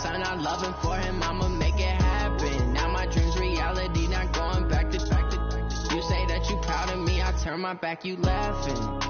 Sign out loving for him, I'ma make it happen. Now my dream's reality, not going back to. You say that you proud of me, I turn my back, you laughing.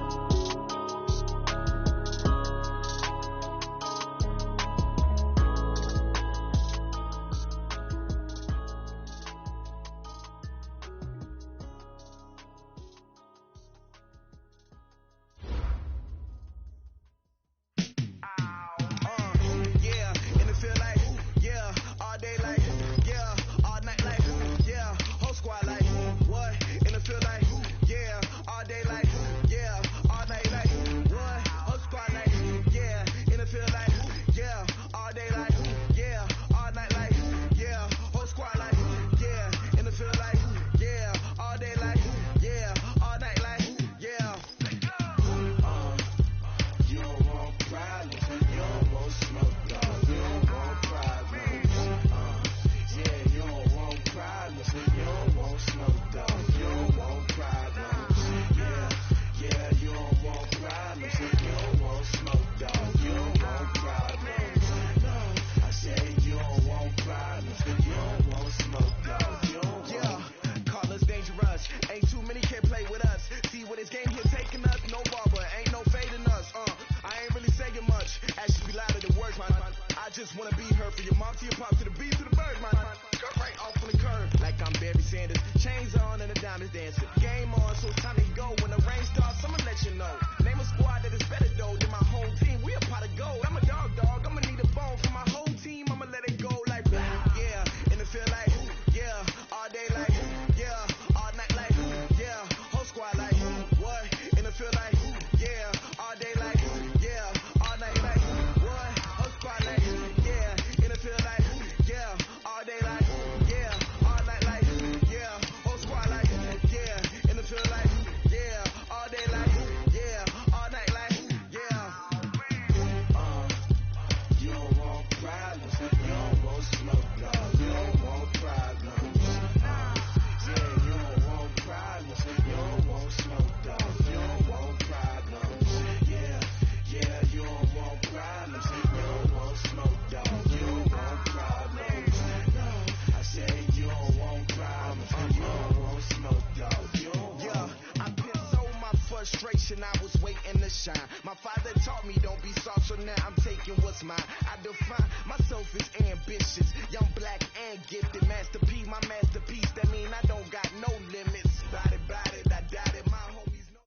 I was waiting to shine. My father taught me don't be soft, so now I'm taking what's mine. I define myself as ambitious, young, black, and gifted. Master P, my masterpiece. That mean I don't got no limits. Bout it, I doubt it. My homies know.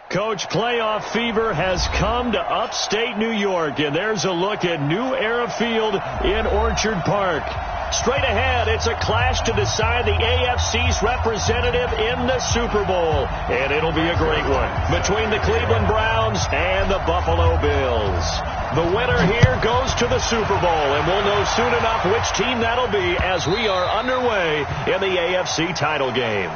Coach, playoff fever has come to upstate New York, and there's a look at New Era Field in Orchard Park. Straight ahead, it's a clash to decide the AFC's representative in the Super Bowl, and it'll be a great one between the Cleveland Browns and the Buffalo Bills. The winner here goes to the Super Bowl, and we'll know soon enough which team that'll be as we are underway in the AFC title game.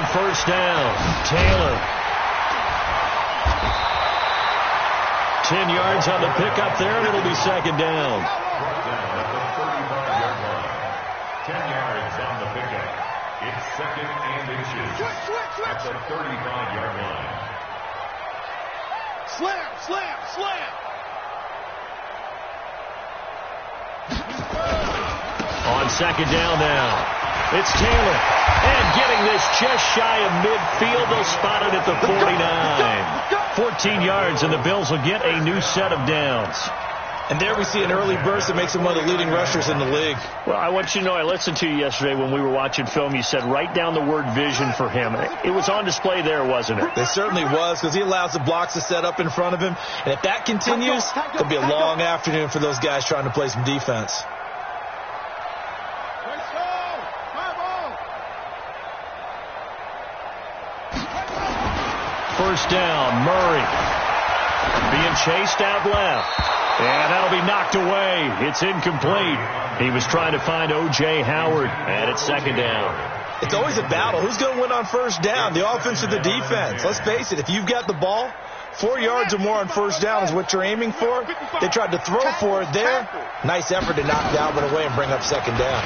First down, Taylor. 10 yards on the pickup there, and it'll be second down. First down at the 35-yard line. 10 yards on the pickup. It's second and inches at the 35-yard line. Slam! On second down now. It's Taylor. And getting this just shy of midfield. They'll spot it at the 49. 14 yards, and the Bills will get a new set of downs. And there we see an early burst that makes him one of the leading rushers in the league. Well, I want you to know, I listened to you yesterday when we were watching film. You said write down the word vision for him. It was on display there, wasn't it? It certainly was, because he allows the blocks to set up in front of him. And if that continues, it'll be a long afternoon for those guys trying to play some defense. First down, Murray being chased out left. And that'll be knocked away. It's incomplete. He was trying to find O.J. Howard, and it's second down. It's always a battle. Who's going to win on first down, the offense or the defense? Let's face it, if you've got the ball, 4 yards or more on first down is what you're aiming for. They tried to throw for it there. Nice effort to knock Dalvin away and bring up second down.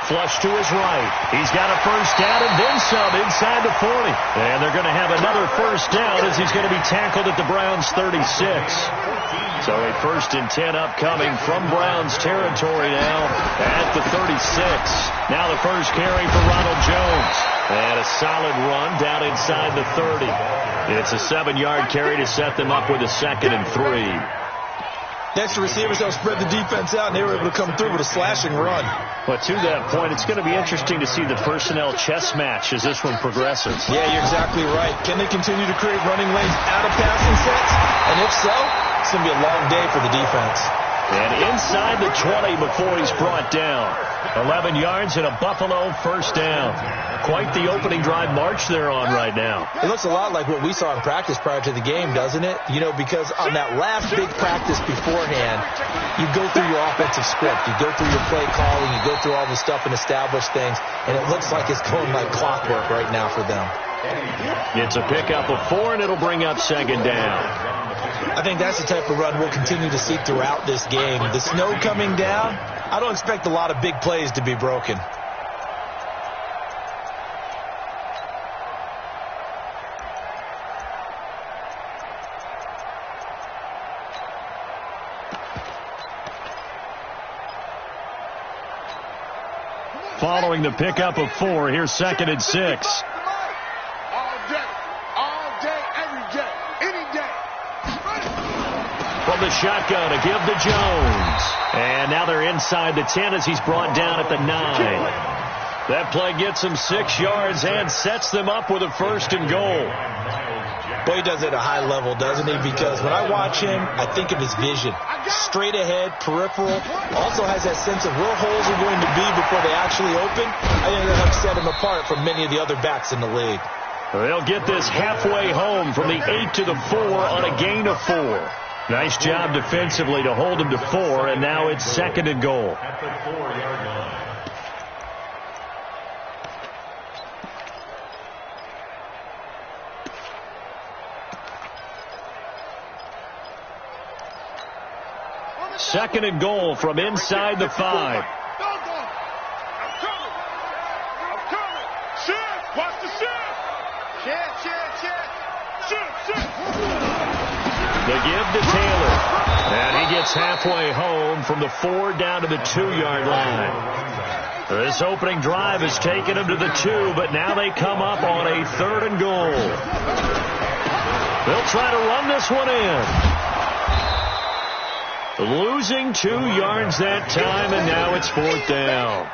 Flush to his right. He's got a first down and then some inside the 40. And they're going to have another first down as he's going to be tackled at the Browns' 36. So a 1st and 10 upcoming from Browns territory now at the 36. Now the first carry for Ronald Jones. And a solid run down inside the 30. It's a 7-yard carry to set them up with a 2nd and 3. Next, the receivers have spread the defense out, and they were able to come through with a slashing run. But to that point, it's going to be interesting to see the personnel chess match as this one progresses. Yeah, you're exactly right. Can they continue to create running lanes out of passing sets? And if so, it's going to be a long day for the defense. And inside the 20 before he's brought down. 11 yards and a Buffalo first down. Quite the opening drive march they're on right now. It looks a lot like what we saw in practice prior to the game, doesn't it? You know, because on that last big practice beforehand, you go through your offensive script. You go through your play calling. You go through all the stuff and establish things. And it looks like it's going like clockwork right now for them. It's a pickup of 4, and it'll bring up second down. I think that's the type of run we'll continue to see throughout this game. The snow coming down, I don't expect a lot of big plays to be broken. Following the pickup of 4, here's 2nd and 6. From the shotgun, a give to Jones. And now they're inside the 10 as he's brought down at the 9. That play gets him 6 yards and sets them up with a 1st and goal. Boy, he does it at a high level, doesn't he? Because when I watch him, I think of his vision. Straight ahead, peripheral. Also has that sense of where holes are going to be before they actually open. I think that helps set him apart from many of the other backs in the league. They'll get this halfway home from the 8 to the 4 on a gain of 4. Nice job defensively to hold him to 4, and now it's 2nd and goal. At the 4-yard line. Second and goal from inside the 5. I'm coming. Shift. Watch the shift. Shift. The give to Taylor. And he gets halfway home from the 4 down to the 2-yard line. This opening drive has taken him to the 2, but now they come up on a 3rd and goal. They'll try to run this one in. Losing 2 yards that time, and now it's 4th down.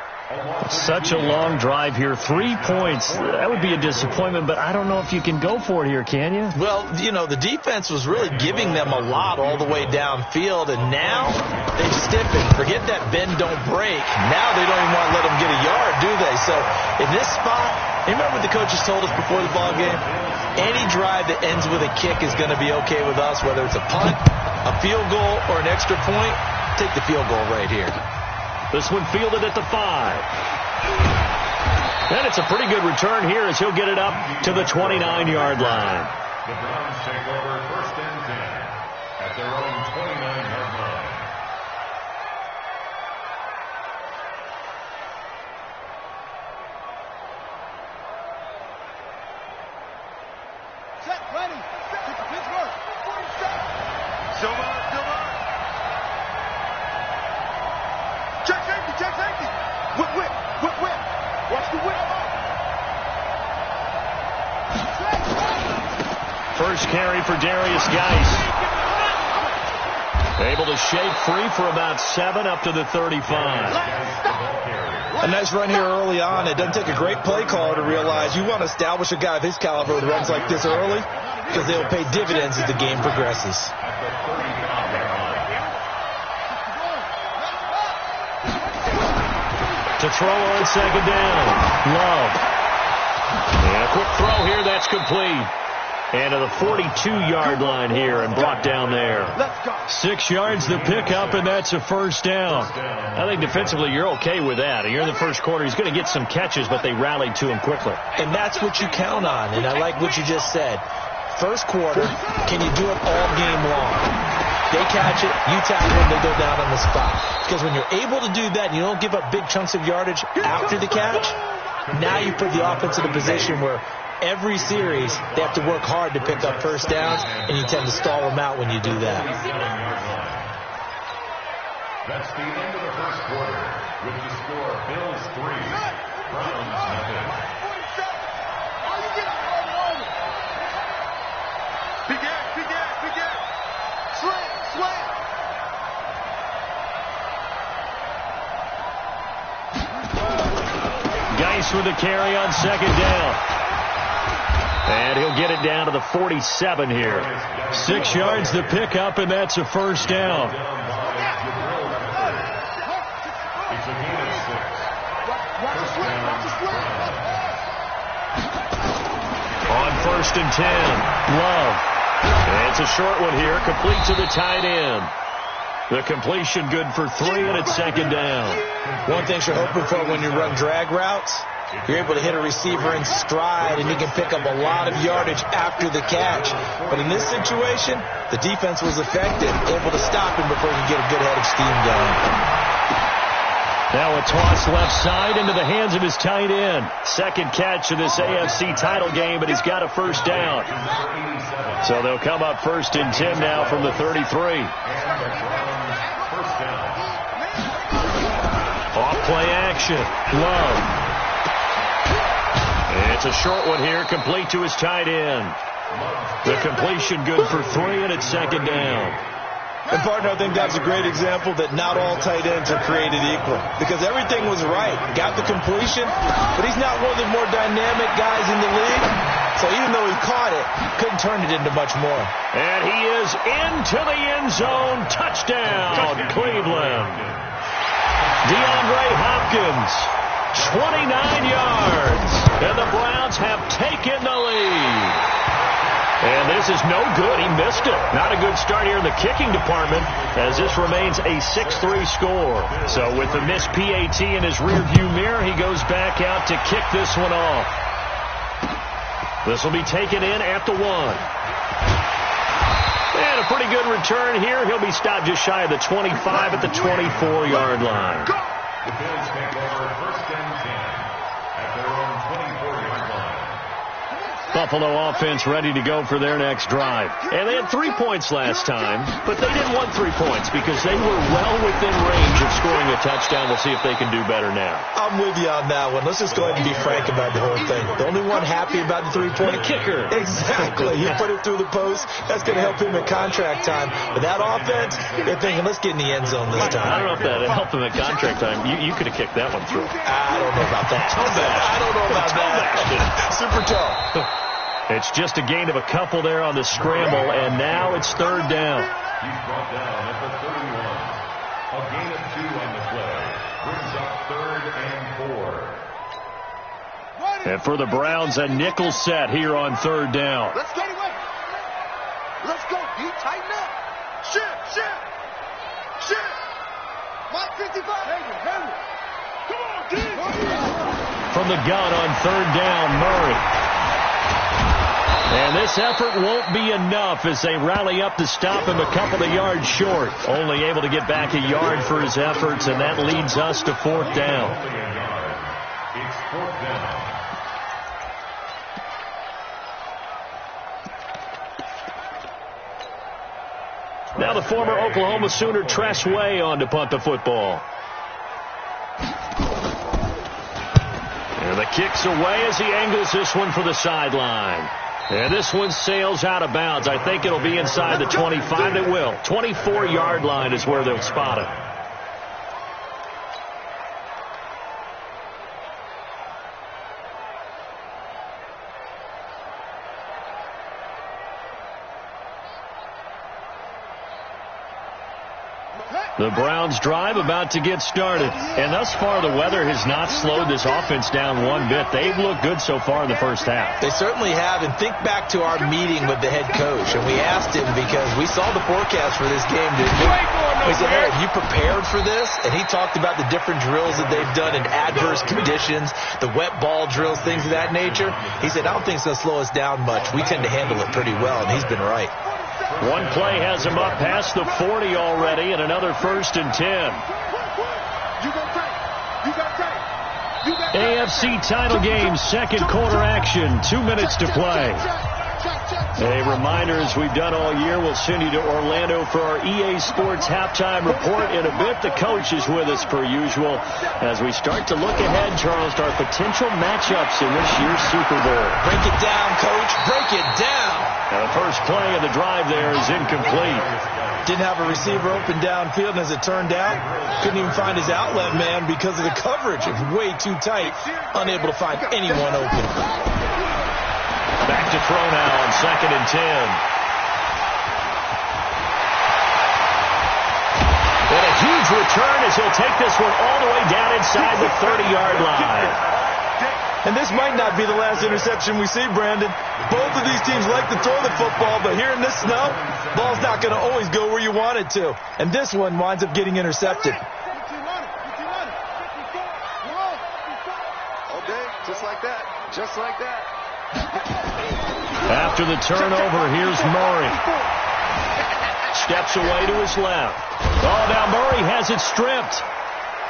Such a long drive here. 3 points. That would be a disappointment, but I don't know if you can go for it here, can you? Well, you know, the defense was really giving them a lot all the way downfield, and now they've stiffened. Forget that bend, don't break. Now they don't even want to let them get a yard, do they? So in this spot, you remember what the coaches told us before the ball game? Any drive that ends with a kick is going to be okay with us, whether it's a punt, a field goal, or an extra point. Take the field goal right here. This one fielded at the 5. And it's a pretty good return here as he'll get it up to the 29-yard line. The Browns take over 1st and 10 at their own 29-yard line. Set, ready. Get the Pittsburgh. 47. Silver. Check safety. Whip. Watch the whip. First carry for Darius Geis. Able to shake free for about 7 up to the 35. A nice run here early on. It doesn't take a great play caller to realize you want to establish a guy of his caliber with runs like this early because they'll pay dividends as the game progresses. To throw on second down. Love. And a quick throw here. That's complete. And to the 42-yard line here and brought down there. 6 yards the pickup, and that's a first down. I think defensively you're okay with that. You're in the first quarter. He's going to get some catches, but they rallied to him quickly. And that's what you count on, and I like what you just said. First quarter, can you do it all game long? They catch it, you tackle them, they go down on the spot. Because when you're able to do that and you don't give up big chunks of yardage after the catch, now you put the offense in a position where every series they have to work hard to pick up first downs, and you tend to stall them out when you do that. That's the end of the first quarter with the score Bills 3, Browns nothing. Geis with the carry on second down. And he'll get it down to the 47 here. 6 yards the pickup, and that's a first down. It's a gain of 6. First down. On first and 10, Love. And it's a short one here, complete to the tight end. The completion good for 3, and it's second down. One thing you're hoping for when you run drag routes, you're able to hit a receiver in stride, and you can pick up a lot of yardage after the catch. But in this situation, the defense was effective, able to stop him before he could get a good head of steam going. Now a toss left side into the hands of his tight end. Second catch of this AFC title game, but he's got a first down. So they'll come up first and 10 now from the 33. Off play action. Love. It's a short one here, complete to his tight end. The completion good for 3, and it's second down. And, partner, I think that's a great example that not all tight ends are created equal. Because everything was right. Got the completion, but he's not one of the more dynamic guys in the league. So even though he caught it, couldn't turn it into much more. And he is into the end zone. Touchdown, Cleveland. DeAndre Hopkins, 29 yards. And the Browns have taken the lead. And this is no good. He missed it. Not a good start here in the kicking department, as this remains a 6-3 score. So with the missed PAT in his rearview mirror, he goes back out to kick this one off. This will be taken in at the 1. And a pretty good return here. He'll be stopped just shy of the 25 at the 24-yard line. The Bills take over first and 10 at their own 24-yard line. Buffalo offense ready to go for their next drive. And they had 3 points last time, but they didn't want 3 points because they were well within range of scoring a touchdown. We'll see if they can do better now. I'm with you on that one. Let's just go ahead and be frank about the whole thing. The only one happy about the 3-point kicker. Exactly. He put it through the post. That's going to help him at contract time. But that offense, they're thinking, let's get in the end zone this time. I don't know if that helped him at contract time. You could have kicked that one through. I don't know about that. I don't know about that. Super toe. It's just a gain of a couple there on the scramble, and now it's third down. He's brought down at the 31. A gain of 2 on the play. Brings up 3rd and 4. And for the Browns, a nickel set here on third down. Let's get away. Let's go. You tighten up. Shift. Mike 55. Come on, dude. From the gun on third down, Murray. And this effort won't be enough as they rally up to stop him a couple of yards short. Only able to get back a yard for his efforts, and that leads us to fourth down. It's fourth down. Now the former Oklahoma Sooner Tress Way on to punt the football. And the kick's away as he angles this one for the sideline. And this one sails out of bounds. I think it'll be inside the 25. It will. 24-yard line is where they'll spot it. The Browns drive about to get started. And thus far, the weather has not slowed this offense down one bit. They've looked good so far in the first half. They certainly have. And think back to our meeting with the head coach. And we asked him because we saw the forecast for this game, didn't we? We said, hey, have you prepared for this? And he talked about the different drills that they've done in adverse conditions, the wet ball drills, things of that nature. He said, I don't think it's going to slow us down much. We tend to handle it pretty well, and he's been right. One play has him up past the 40 already, and another 1st and 10. AFC title game, second quarter action, 2 minutes to play. A reminder, as we've done all year, we'll send you to Orlando for our EA Sports halftime report in a bit. The coach is with us per usual as we start to look ahead, Charles, to our potential matchups in this year's Super Bowl. Break it down, Coach. Break it down. The first play of the drive there is incomplete. Didn't have a receiver open downfield, and as it turned out, couldn't even find his outlet man because of the coverage. It was way too tight, unable to find anyone open. Back to throw now on 2nd and 10. And a huge return as he'll take this one all the way down inside the 30-yard line. And this might not be the last interception we see, Brandon. Both of these teams like to throw the football, but here in this snow, ball's not going to always go where you want it to. And this one winds up getting intercepted. Okay, just like that. Just like that. After the turnover, here's Murray. Steps away to his left. Oh, now Murray has it stripped.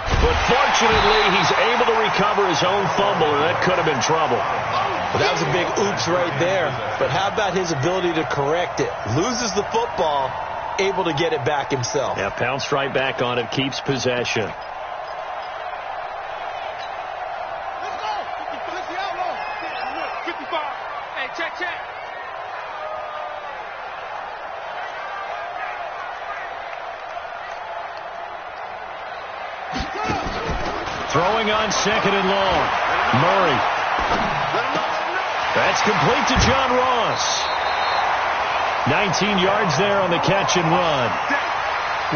But fortunately, he's able to recover his own fumble, and that could have been trouble. Well, that was a big oops right there. But how about his ability to correct it? Loses the football, able to get it back himself. Yeah, pounced right back on it, keeps possession. Throwing on 2nd and long. Murray. That's complete to John Ross. 19 yards there on the catch and run.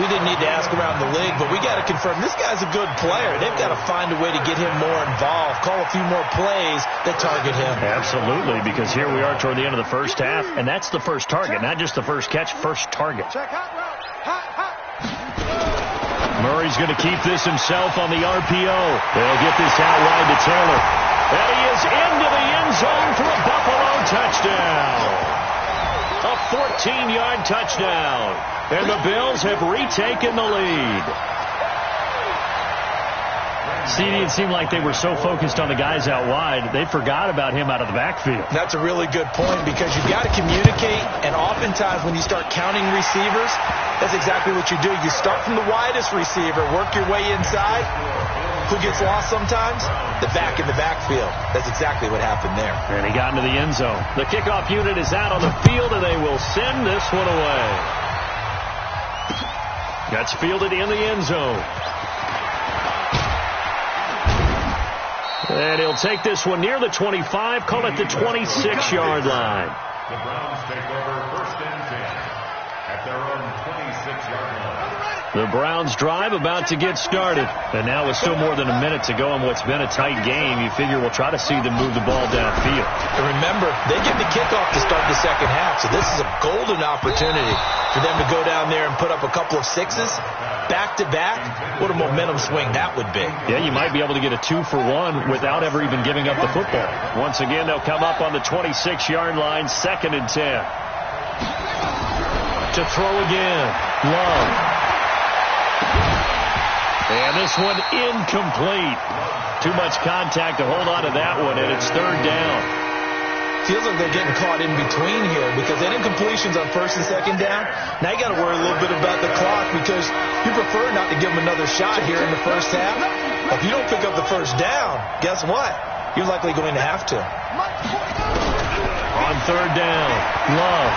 We didn't need to ask around the league, but we got to confirm this guy's a good player. They've got to find a way to get him more involved, call a few more plays that target him. Absolutely, because here we are toward the end of the first half, and that's the first target, not just the first catch, first target. Murray's going to keep this himself on the RPO. They'll get this out wide to Taylor. And he is into the end zone for a Buffalo touchdown. A 14-yard touchdown. And the Bills have retaken the lead. See, it seemed like they were so focused on the guys out wide, they forgot about him out of the backfield. That's a really good point because you've got to communicate, and oftentimes when you start counting receivers, that's exactly what you do. You start from the widest receiver, work your way inside. Who gets lost sometimes? The back in the backfield. That's exactly what happened there. And he got into the end zone. The kickoff unit is out on the field, and they will send this one away. That's fielded in the end zone. And he'll take this one near the 25, call it the 26-yard line. The Browns take over 1st and 10 at their own 26-yard line. The Browns drive about to get started. And now with still more than a minute to go in what's been a tight game, you figure we'll try to see them move the ball downfield. And remember, they get the kickoff to start the second half, so this is a golden opportunity for them to go down there and put up a couple of sixes. Back-to-back, what a momentum swing that would be. Yeah, you might be able to get a 2-for-1 without ever even giving up the football. Once again, they'll come up on the 26-yard line, 2nd and 10. To throw again, Love. And this one incomplete. Too much contact to hold on to that one, and it's 3rd down. Feels like they're getting caught in between here because they didn't incompletions on 1st and 2nd down. Now you got to worry a little bit about the clock because you prefer not to give them another shot here in the first half. If you don't pick up the 1st down, guess what? You're likely going to have to. On 3rd down, Love.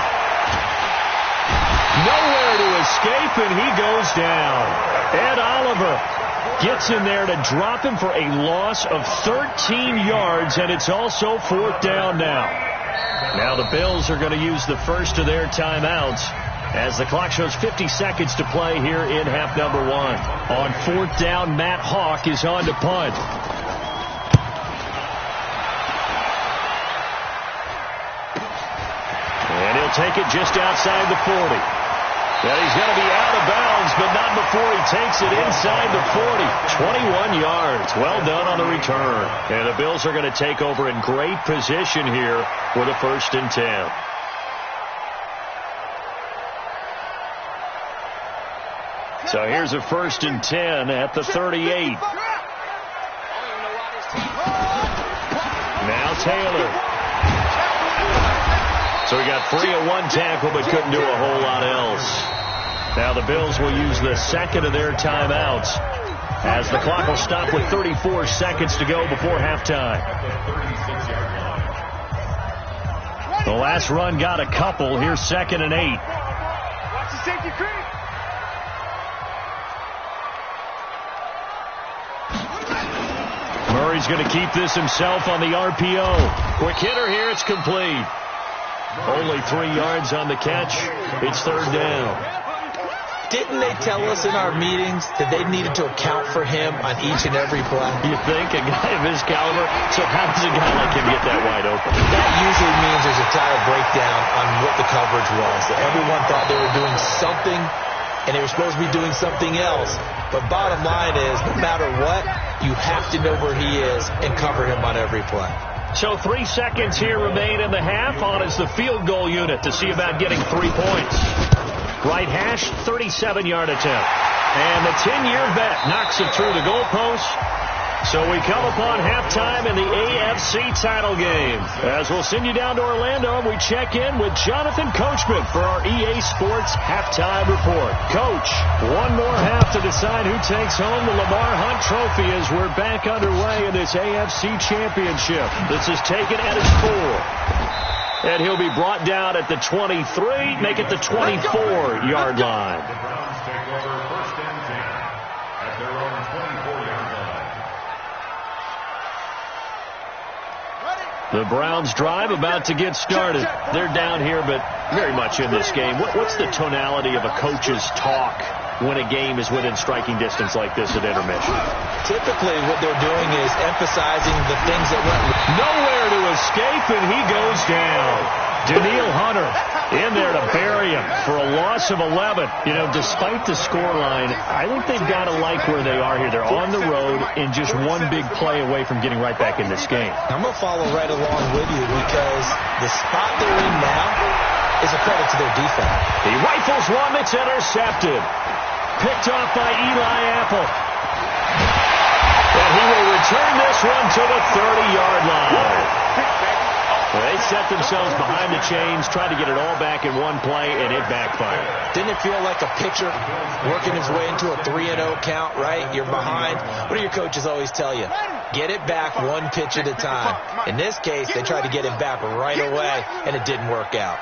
Nowhere to escape, and he goes down. Ed Oliver gets in there to drop him for a loss of 13 yards, and it's also 4th down now. Now the Bills are going to use the first of their timeouts. As the clock shows 50 seconds to play here in half number 1. On 4th down, Matt Hawk is on to punt. And he'll take it just outside the 40. And he's going to be out of bounds, but not before he takes it inside the 40. 21 yards. Well done on the return. And the Bills are going to take over in great position here with a 1st and 10. So here's a 1st and 10 at the 38. Now Taylor. So he got free of one tackle but couldn't do a whole lot else. Now the Bills will use the second of their timeouts as the clock will stop with 34 seconds to go before halftime. The last run got a couple. Here's 2nd and 8. Watch the safety creep. Murray's going to keep this himself on the RPO. Quick hitter here. It's complete. Only 3 yards on the catch. It's 3rd down. Didn't they tell us in our meetings that they needed to account for him on each and every play? You think? A guy of his caliber? So how does a guy like him get that wide open? That usually means there's a tire breakdown on what the coverage was. Everyone thought they were doing something, and they were supposed to be doing something else. But bottom line is, no matter what, you have to know where he is and cover him on every play. So 3 seconds here remain in the half. On is the field goal unit to see about getting 3 points. Right hash, 37-yard attempt. And the 10-year vet knocks it through the goalpost. So we come upon halftime in the AFC title game. As we'll send you down to Orlando, we check in with Jonathan Coachman for our EA Sports halftime report. Coach, one more half to decide who takes home the Lamar Hunt Trophy as we're back underway in this AFC Championship. This is taken at his 4. And he'll be brought down at the 23, make it the 24-yard line. The Browns take over 1st and 10 at their own 24-yard line. The Browns drive about to get started. They're down here, but very much in this game. What's the tonality of a coach's talk when a game is within striking distance like this at intermission? Typically, what they're doing is emphasizing the things that went nowhere to escape, and he goes down. Danielle Hunter in there to bury him for a loss of 11. You know, despite the scoreline, I think they've got to like where they are here. They're on the road and just one big play away from getting right back in this game. I'm going to follow right along with you because the spot they're in now is a credit to their defense. He rifles one that's intercepted. Picked off by Eli Apple. And he will return this one to the 30-yard line. They set themselves behind the chains, tried to get it all back in one play, and it backfired. Didn't it feel like a pitcher working his way into a 3-0 count, right? You're behind. What do your coaches always tell you? Get it back one pitch at a time. In this case, they tried to get it back right away, and it didn't work out.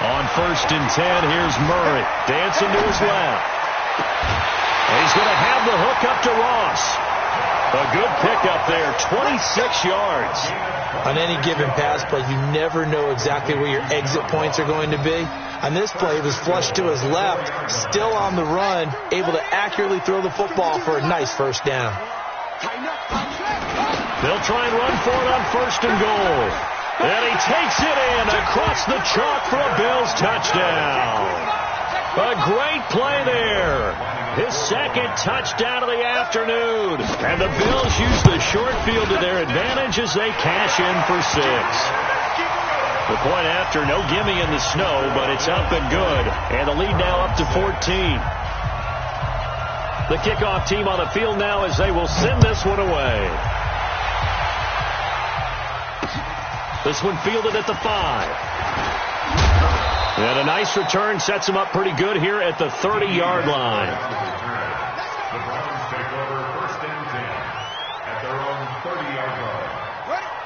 On 1st and 10, here's Murray dancing to his left. And he's going to have the hook up to Ross. A good pickup there, 26 yards. On any given pass play, you never know exactly where your exit points are going to be. On this play, it was flushed to his left, still on the run, able to accurately throw the football for a nice 1st down. They'll try and run for it on 1st and goal. And he takes it in across the chalk for a Bills touchdown. A great play there. His 2nd touchdown of the afternoon. And the Bills use the short field to their advantage as they cash in for 6. The point after, no gimme in the snow, but it's up and good. And the lead now up to 14. The kickoff team on the field now as they will send this one away. This one fielded at the 5. And a nice return sets him up pretty good here at the 30-yard line. The Browns take over 1st and 10 at their own 30-yard line.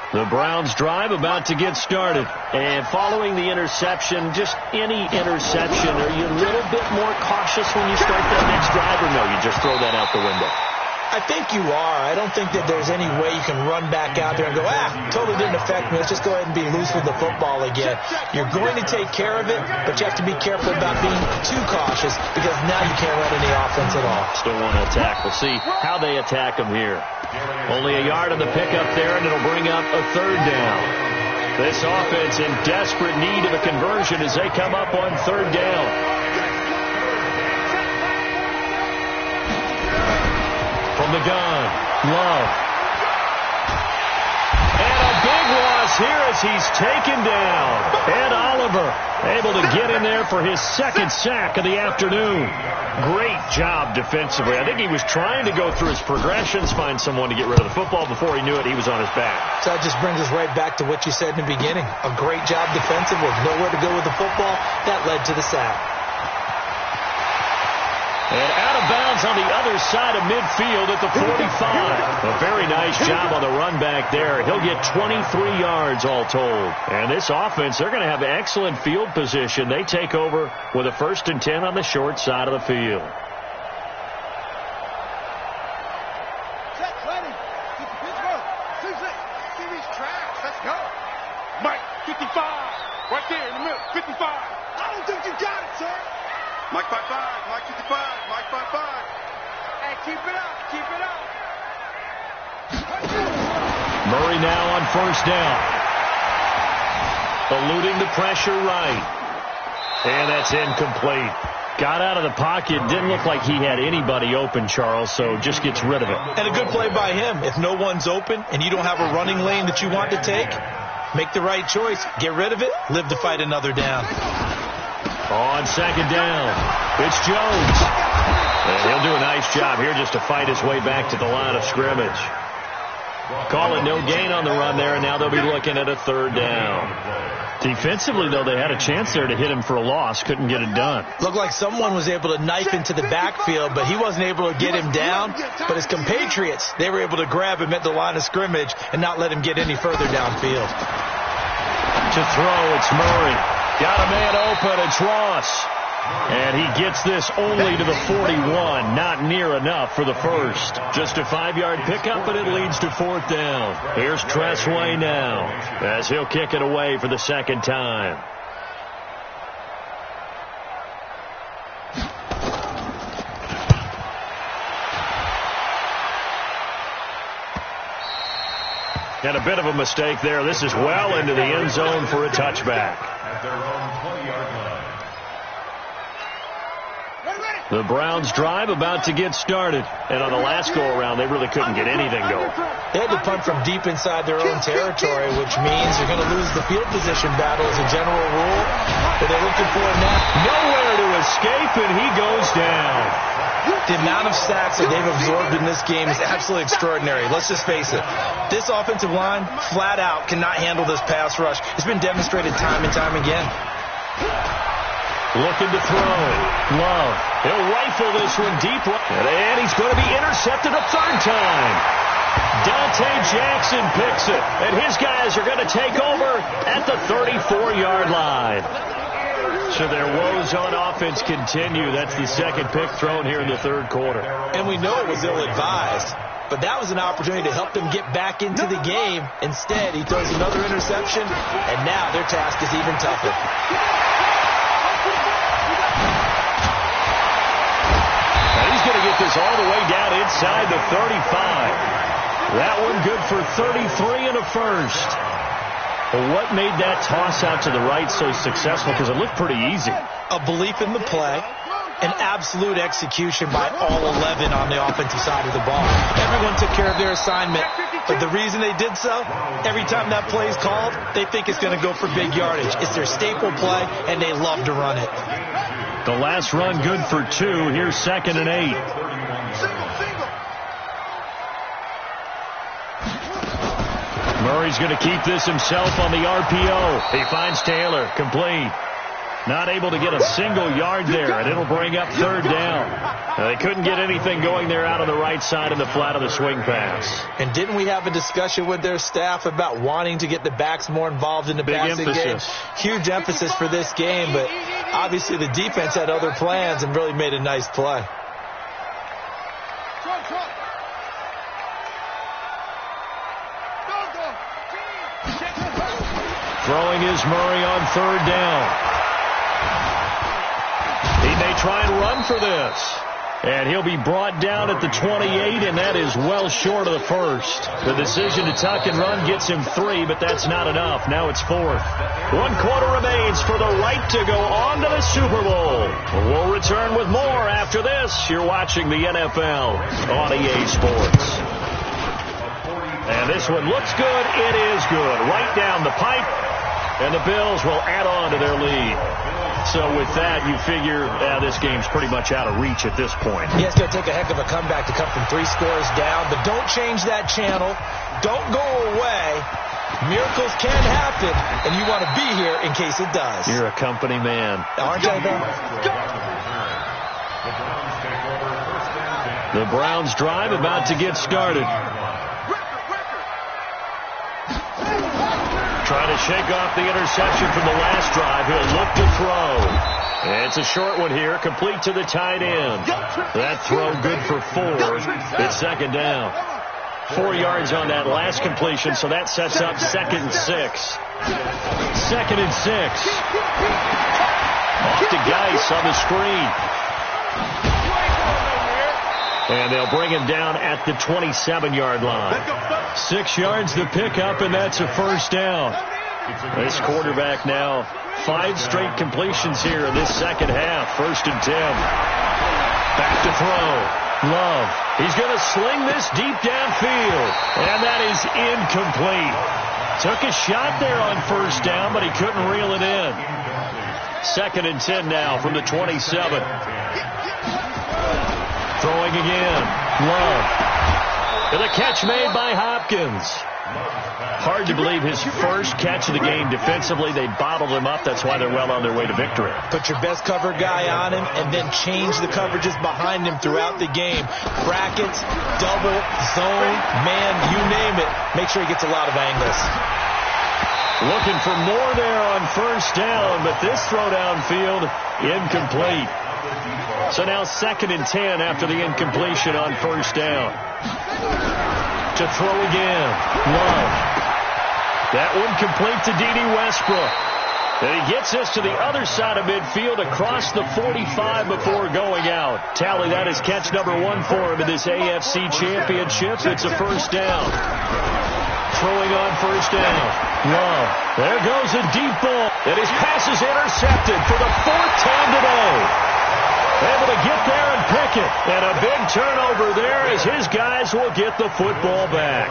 The Browns drive about to get started. And following the interception, just any interception, are you a little bit more cautious when you start that next drive, or no, you just throw that out the window? I think you are. I don't think that there's any way you can run back out there and go, totally didn't affect me. Let's just go ahead and be loose with the football again. You're going to take care of it, but you have to be careful about being too cautious because now you can't run any offense at all. Still want to attack. We'll see how they attack them here. Only a yard on the pickup there, and it'll bring up a third down. This offense in desperate need of a conversion as they come up on third down. From the gun, Love. And a big loss here as he's taken down. Ed Oliver able to get in there for his second sack of the afternoon. Great job defensively. I think he was trying to go through his progressions, find someone to get rid of the football. Before he knew it, he was on his back. So that just brings us right back to what you said in the beginning. A great job defensive with nowhere to go with the football. That led to the sack. And out of bounds on the other side of midfield at the 45. A very nice job on the run back there. He'll get 23 yards all told. And this offense, they're going to have excellent field position. They take over with a 1st and 10 on the short side of the field. Set, ready. Get the Pittsburgh. 2-6. Give these tracks. Let's go. Mike, 55. Right there in the middle. 55. I don't think you got it, sir. Mike 55, Mike 55, Mike 55. Hey, keep it up, keep it up. Murray now on 1st down. Eluding the pressure right. And that's incomplete. Got out of the pocket. Didn't look like he had anybody open, Charles, so just gets rid of it. And a good play by him. If no one's open and you don't have a running lane that you want to take, make the right choice. Get rid of it. Live to fight another down. On 2nd down, it's Jones. And he'll do a nice job here just to fight his way back to the line of scrimmage. Calling no gain on the run there, and now they'll be looking at a 3rd down. Defensively, though, they had a chance there to hit him for a loss. Couldn't get it done. Looked like someone was able to knife into the backfield, but he wasn't able to get him down. But his compatriots, they were able to grab him at the line of scrimmage and not let him get any further downfield. To throw, it's Murray. Got a man open, it's Ross. And he gets this only to the 41. Not near enough for the first. Just a 5-yard pickup, and it leads to 4th down. Here's Tressway now as he'll kick it away for the 2nd time. And a bit of a mistake there. This is well into the end zone for a touchback. At their own 20-yard line. The Browns drive about to get started. And on the last go-around, they really couldn't get anything going. They had to punt from deep inside their own territory, which means you're going to lose the field position battle as a general rule. But they're looking for it now. Nowhere to escape, and he goes down. The amount of sacks that they've absorbed in this game is absolutely extraordinary. Let's just face it. This offensive line, flat out, cannot handle this pass rush. It's been demonstrated time and time again. Looking to throw. Love. He'll rifle this one deep. And he's going to be intercepted a 3rd time. Dante Jackson picks it. And his guys are going to take over at the 34-yard line. So their woes on offense continue. That's the 2nd pick thrown here in the 3rd quarter. And we know it was ill-advised. But that was an opportunity to help them get back into the game. Instead, he throws another interception. And now their task is even tougher. Going to get this all the way down inside the 35. That one good for 33 and a first. But what made that toss out to the right so successful? Because it looked pretty easy. A belief in the play, an absolute execution by all 11 on the offensive side of the ball. Everyone took care of their assignment, but the reason they did so, every time that play is called, they think it's going to go for big yardage. It's their staple play, and they love to run it. The last run good for 2. Here's 2nd and 8. Murray's going to keep this himself on the RPO. He finds Taylor. Complete. Not able to get a single yard there, and it'll bring up 3rd down. They couldn't get anything going there out on the right side of the flat of the swing pass. And didn't we have a discussion with their staff about wanting to get the backs more involved in the passing game? Huge emphasis for this game, but obviously the defense had other plans and really made a nice play. Throwing is Murray on third down. He may try and run for this. And he'll be brought down at the 28, and that is well short of the first. The decision to tuck and run gets him 3, but that's not enough. Now it's 4th. 1 quarter remains for the right to go on to the Super Bowl. We'll return with more after this. You're watching the NFL on EA Sports. And this one looks good. It is good. Right down the pipe, and the Bills will add on to their lead. So with that, you figure this game's pretty much out of reach at this point. Yeah, it's going to take a heck of a comeback to come from 3 scores down, but don't change that channel. Don't go away. Miracles can happen, and you want to be here in case it does. You're a company man. Aren't I, though? The Browns drive about to get started. Trying to shake off the interception from the last drive. He'll look to throw. It's a short one here, complete to the tight end. That throw good for 4. It's second down. 4 yards on that last completion, so that sets up 2nd and 6. 2nd and 6. Off to Geis on the screen. And they'll bring him down at the 27-yard line. 6 yards to pick up, and that's a first down. This quarterback now 5 straight completions here in this second half. 1st and 10. Back to throw. Love. He's going to sling this deep downfield. And that is incomplete. Took a shot there on 1st down, but he couldn't reel it in. 2nd and 10 now from the 27. Throwing again. Love. And the catch made by Hopkins. Hard to believe his first catch of the game defensively. They bottled him up. That's why they're well on their way to victory. Put your best cover guy on him and then change the coverages behind him throughout the game. Brackets, double, zone, man, you name it. Make sure he gets a lot of angles. Looking for more there on 1st down, but this throw downfield incomplete. So now 2nd and 10 after the incompletion on 1st down. To throw again. Love. That one complete to D.D. Westbrook. And he gets us to the other side of midfield across the 45 before going out. Tally, that is catch number 1 for him in this AFC Championship. It's a first down. Throwing on 1st down. Love. There goes a deep ball. And his pass is intercepted for the 4th time today. Able to get there and pick it. And a big turnover there as his guys will get the football back.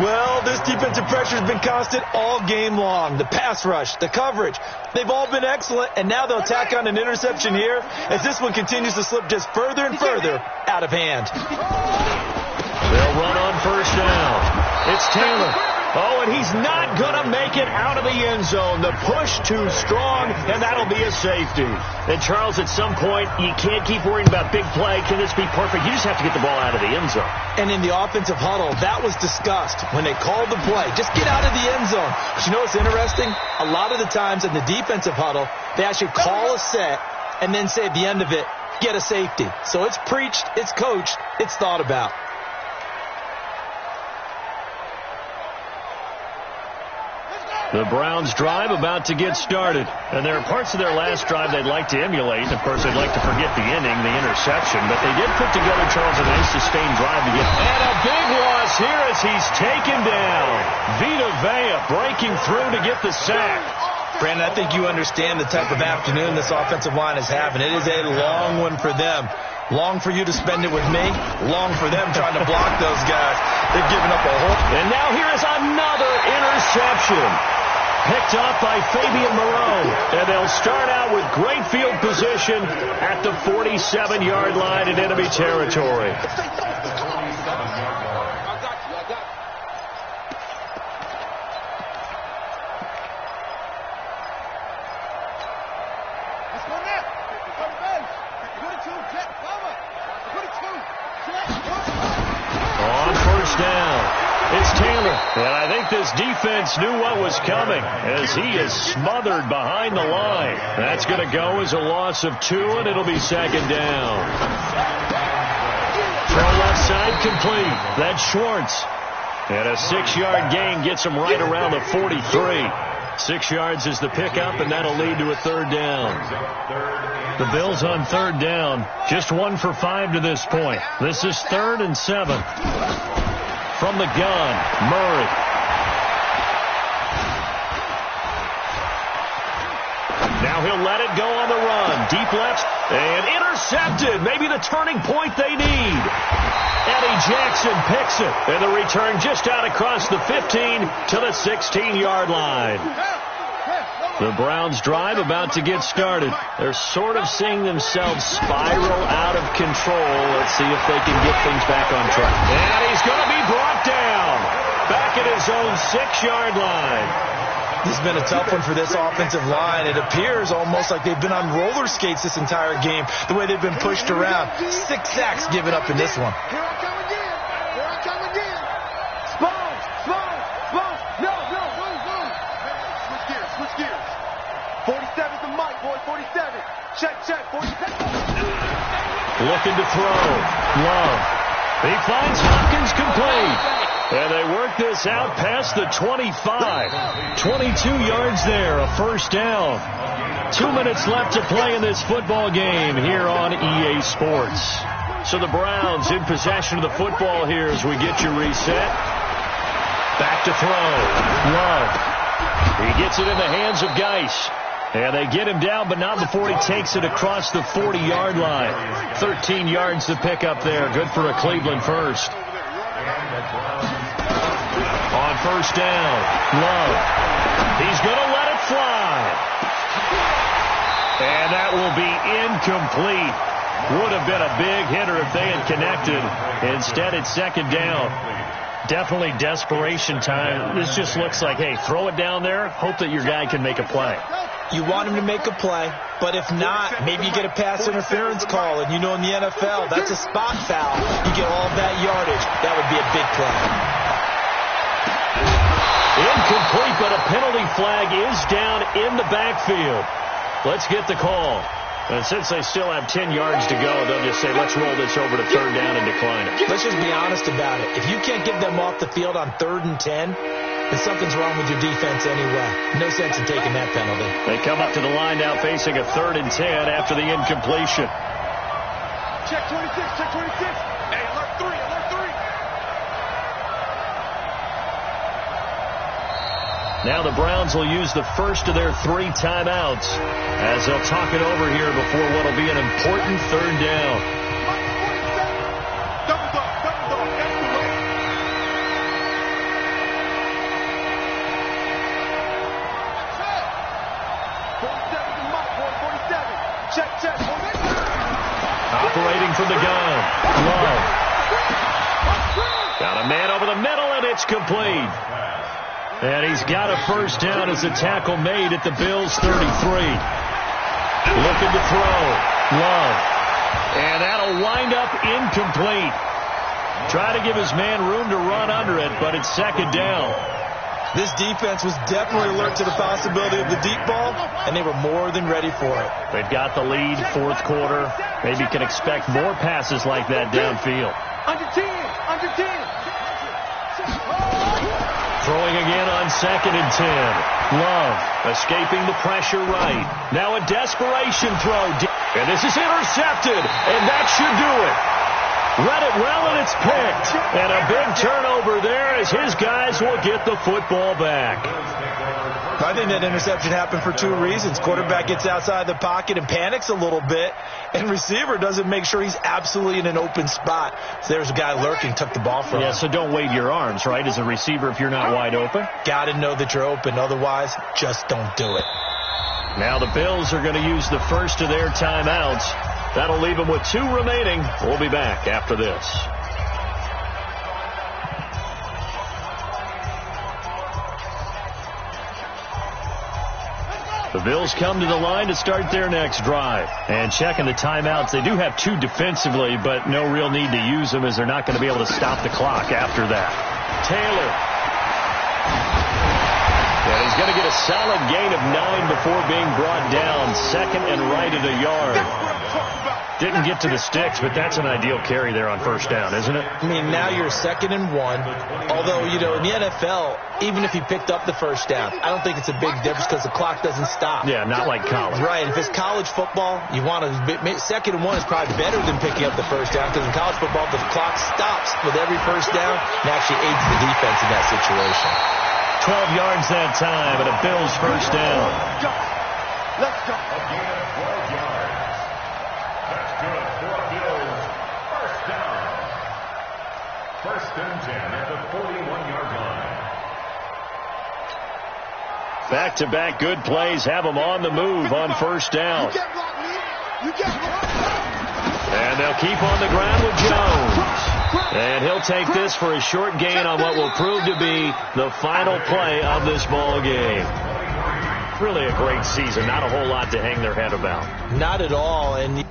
Well, this defensive pressure has been constant all game long. The pass rush, the coverage, they've all been excellent. And now they'll tack on an interception here as this one continues to slip just further and further out of hand. They'll run on 1st down. It's Taylor. Oh, and he's not going to make it out of the end zone. The push too strong, and that'll be a safety. And, Charles, at some point, you can't keep worrying about big play. Can this be perfect? You just have to get the ball out of the end zone. And in the offensive huddle, that was discussed when they called the play. Just get out of the end zone. But you know what's interesting? A lot of the times in the defensive huddle, they actually call a set and then say at the end of it, get a safety. So it's preached, it's coached, it's thought about. The Browns drive about to get started. And there are parts of their last drive they'd like to emulate. And, of course, they'd like to forget the inning, the interception. But they did put together, Charles, a nice sustained drive to get. And a big loss here as he's taken down. Vita Vea breaking through to get the sack. Brandon, I think you understand the type of afternoon this offensive line is having. It is a long one for them. Long for you to spend it with me. Long for them trying to block those guys. They've given up a whole. And now here is another interception. Picked up by Fabian Moreau. And they'll start out with great field position at the 47-yard line in enemy territory. On 1st down. It's Taylor, and I think this defense knew what was coming as he is smothered behind the line. That's going to go as a loss of 2, and it'll be 2nd down. Throw left side complete. That's Schwartz. And a 6-yard gain gets him right around the 43. 6 yards is the pickup, and that'll lead to a third down. The Bills on third down, just 1 for 5 to this point. This is 3rd and 7. From the gun, Murray. Now he'll let it go on the run. Deep left, and intercepted. Maybe the turning point they need. Eddie Jackson picks it, and the return just out across the 15 to the 16-yard line. The Browns drive about to get started. They're sort of seeing themselves spiral out of control. Let's see if they can get things back on track. And he's going to be brought down back at his own 6-yard line. This has been a tough one for this offensive line. It appears almost like they've been on roller skates this entire game, the way they've been pushed around. 6 sacks given up in this one. Here I come again. Here I come again. Spawn. No. Move. Switch gears. 47's the mic, boy. 47. Check. 47. Looking to throw. Love. He finds Hopkins complete. And they work this out past the 25. 22 yards there, a first down. 2 minutes left to play in this football game here on EA Sports. So the Browns in possession of the football here as we get you reset. Back to throw. Love. He gets it in the hands of Geis. And they get him down, but not before he takes it across the 40-yard line. 13 yards to pick up there. Good for a Cleveland first. On first down, Love. He's going to let it fly. And that will be incomplete. Would have been a big hitter if they had connected. Instead, it's second down. Definitely desperation time. This just looks like, hey, throw it down there, hope that your guy can make a play. You want him to make a play, but if not, maybe you get a pass interference call. And you know in the NFL, that's a spot foul. You get all of that yardage. That would be a big play. Incomplete, but a penalty flag is down in the backfield. Let's get the call. And since they still have 10 yards to go, they'll just say, let's roll this over to third down and decline it. Let's just be honest about it. If you can't get them off the field on 3rd and 10, then something's wrong with your defense anyway. No sense in taking that penalty. They come up to the line now facing a 3rd and 10 after the incompletion. Check 26. Hey, alert 3. Now the Browns will use the first of their 3 timeouts as they'll talk it over here before what will be an important third down. Double dog. That's the way. 47's the mic, boy. 47. Check. Operating from the gun. Love. Got a man over the middle, and it's complete. And he's got a first down as the tackle made at the Bills' 33. Looking to throw. Love. And that'll wind up incomplete. Try to give his man room to run under it, but it's second down. This defense was definitely alert to the possibility of the deep ball, and they were more than ready for it. They've got the lead, 4th quarter. Maybe can expect more passes like that downfield. Under 10. Throwing again on 2nd and 10. Love escaping the pressure right. Now a desperation throw. And this is intercepted. And that should do it. Read it well, and it's picked. And a big turnover there as his guys will get the football back. I think that interception happened for 2 reasons. Quarterback gets outside the pocket and panics a little bit, and receiver doesn't make sure he's absolutely in an open spot. So there's a guy lurking, took the ball from him. Yeah, so don't wave your arms, right, as a receiver if you're not wide open. Got to know that you're open. Otherwise, just don't do it. Now the Bills are going to use the first of their timeouts. That'll leave them with 2 remaining. We'll be back after this. The Bills come to the line to start their next drive. And checking the timeouts, they do have 2 defensively, but no real need to use them as they're not going to be able to stop the clock after that. Taylor. And he's going to get a solid gain of 9 before being brought down. Second and right at a yard. Didn't get to the sticks, but that's an ideal carry there on first down, isn't it? I mean, now you're 2nd and 1. Although, you know, in the NFL, even if he picked up the first down, I don't think it's a big difference because the clock doesn't stop. Yeah, not like college. Right. If it's college football, you want to 2nd and 1 is probably better than picking up the first down because in college football, the clock stops with every first down and actually aids the defense in that situation. 12 yards that time, and a Bills first down. Let's go. A gain of 12 yards. That's good for a Bills first down. 1st and 10 at the 41-yard line. Back-to-back good plays have them on the move on first down. You can't block me. You can't block me. And they'll keep on the ground with Jones. And he'll take this for a short gain on what will prove to be the final play of this ball game. Really a great season. Not a whole lot to hang their head about. Not at all. And